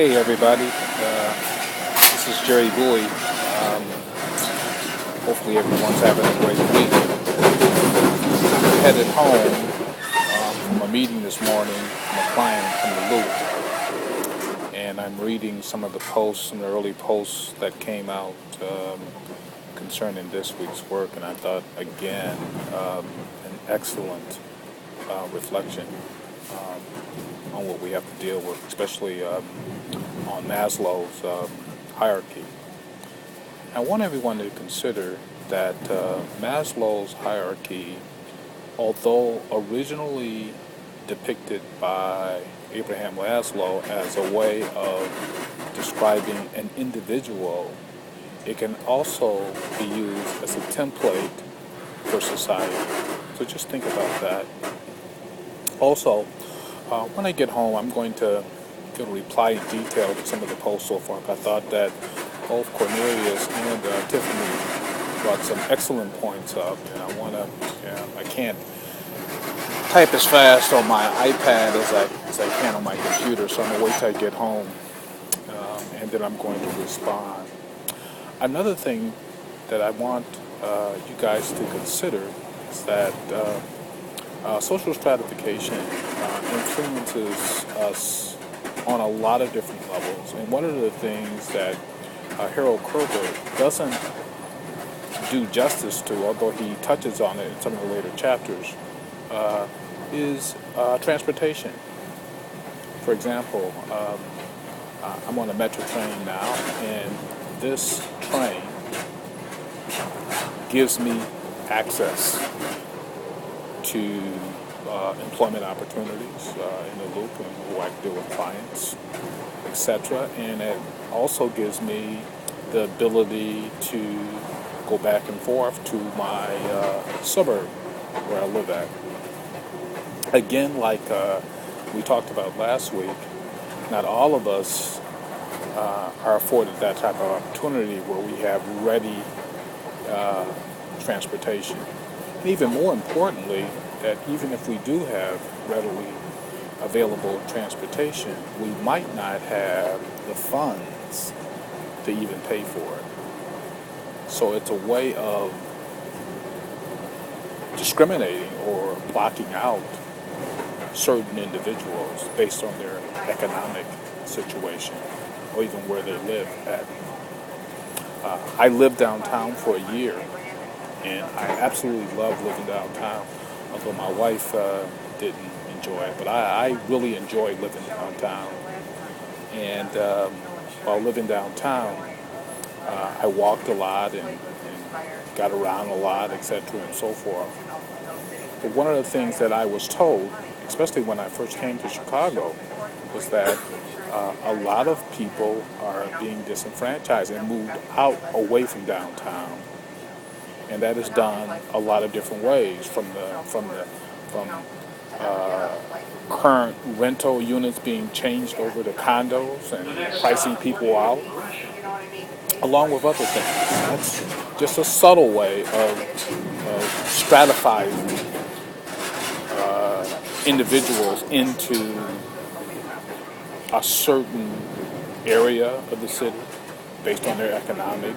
Hey everybody, this is Jerry Bowie. Hopefully everyone's having a great week. I'm headed home from a meeting this morning from a client from the Loop, and I'm reading some of the posts, some of the early posts that came out concerning this week's work, and I thought again an excellent reflection on what we have to deal with, especially on Maslow's hierarchy. I want everyone to consider that Maslow's hierarchy, although originally depicted by Abraham Maslow as a way of describing an individual, it can also be used as a template for society. So just think about that. Also, when I get home, I'm going to reply in detail to some of the posts so far. I thought that both Cornelius and Tiffany brought some excellent points up, and I can't type as fast on my iPad as I can on my computer, so I'm going to wait till I get home, and then I'm going to respond. Another thing that I want you guys to consider is that social stratification influences us on a lot of different levels. And one of the things that Harold Kroger doesn't do justice to, although he touches on it in some of the later chapters, is transportation. For example, I'm on a metro train now, and this train gives me access to employment opportunities in the Loop, and who I can deal with clients, etc. And it also gives me the ability to go back and forth to my suburb where I live at. Again, like we talked about last week, not all of us are afforded that type of opportunity where we have ready transportation. And even more importantly, that even if we do have readily available transportation, we might not have the funds to even pay for it. So it's a way of discriminating or blocking out certain individuals based on their economic situation or even where they live at. I lived downtown for a year, and I absolutely love living downtown, although my wife didn't enjoy it. But I really enjoy living downtown. And while living downtown, I walked a lot and got around a lot, etc., and so forth. But one of the things that I was told, especially when I first came to Chicago, was that a lot of people are being disenfranchised and moved out away from downtown. And that is done a lot of different ways, from current rental units being changed over to condos and pricing people out, along with other things. That's just a subtle way of stratifying individuals into a certain area of the city based on their economic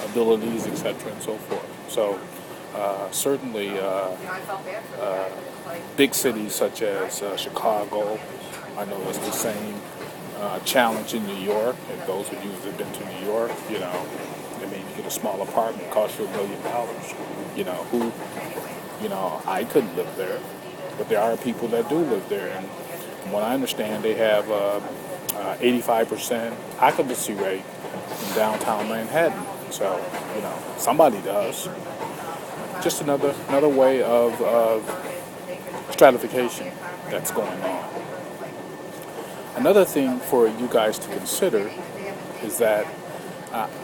abilities, etc., and so forth. So certainly big cities such as Chicago, I know it's the same challenge in New York. And those of you that have been to New York, you get a small apartment, costs you $1 million. I couldn't live there, but there are people that do live there, and from what I understand, they have 85% occupancy rate in downtown Manhattan. So, somebody does. Just another way of stratification that's going on. Another thing for you guys to consider is that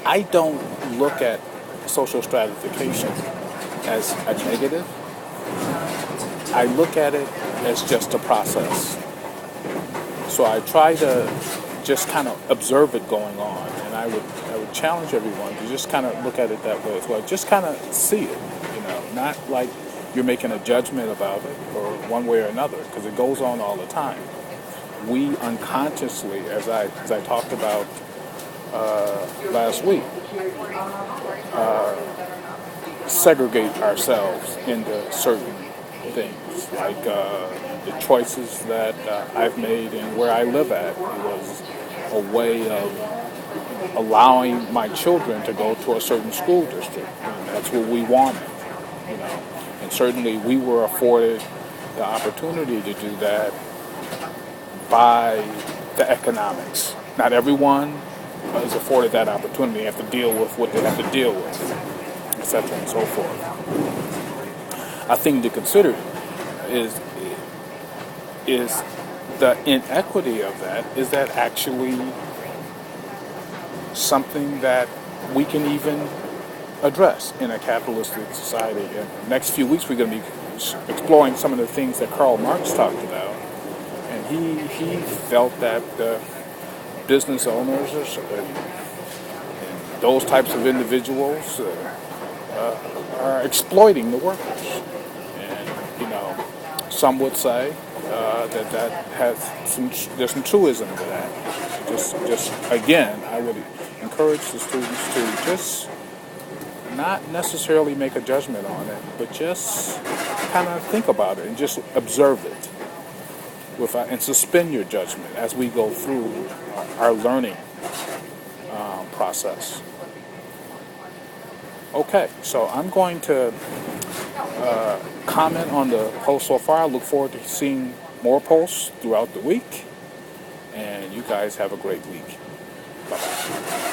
I don't look at social stratification as a negative. I look at it as just a process. So I try to just kind of observe it going on, and I would challenge everyone to just kind of look at it that way as well. Just kind of see it, not like you're making a judgment about it or one way or another, because it goes on all the time. we unconsciously, as I talked about last week, segregate ourselves into certain things, like the choices that I've made and where I live at. It was a way of allowing my children to go to a certain school district, and that's what we wanted, you know. And certainly we were afforded the opportunity to do that by the economics. Not everyone is afforded that opportunity. They have to deal with what they have to deal with, etc. and so forth. A thing to consider is the inequity of that. Is that actually something that we can even address in a capitalistic society? In the next few weeks, we're going to be exploring some of the things that Karl Marx talked about, and he felt that business owners and those types of individuals are exploiting the workers. And, you know, some would say that has there's some truism to that. Just again, I would encourage the students to just not necessarily make a judgment on it, but just kind of think about it and just observe it and suspend your judgment as we go through our learning process. Okay, so I'm going to comment on the post so far. I look forward to seeing more posts throughout the week, and you guys have a great week. Bye-bye.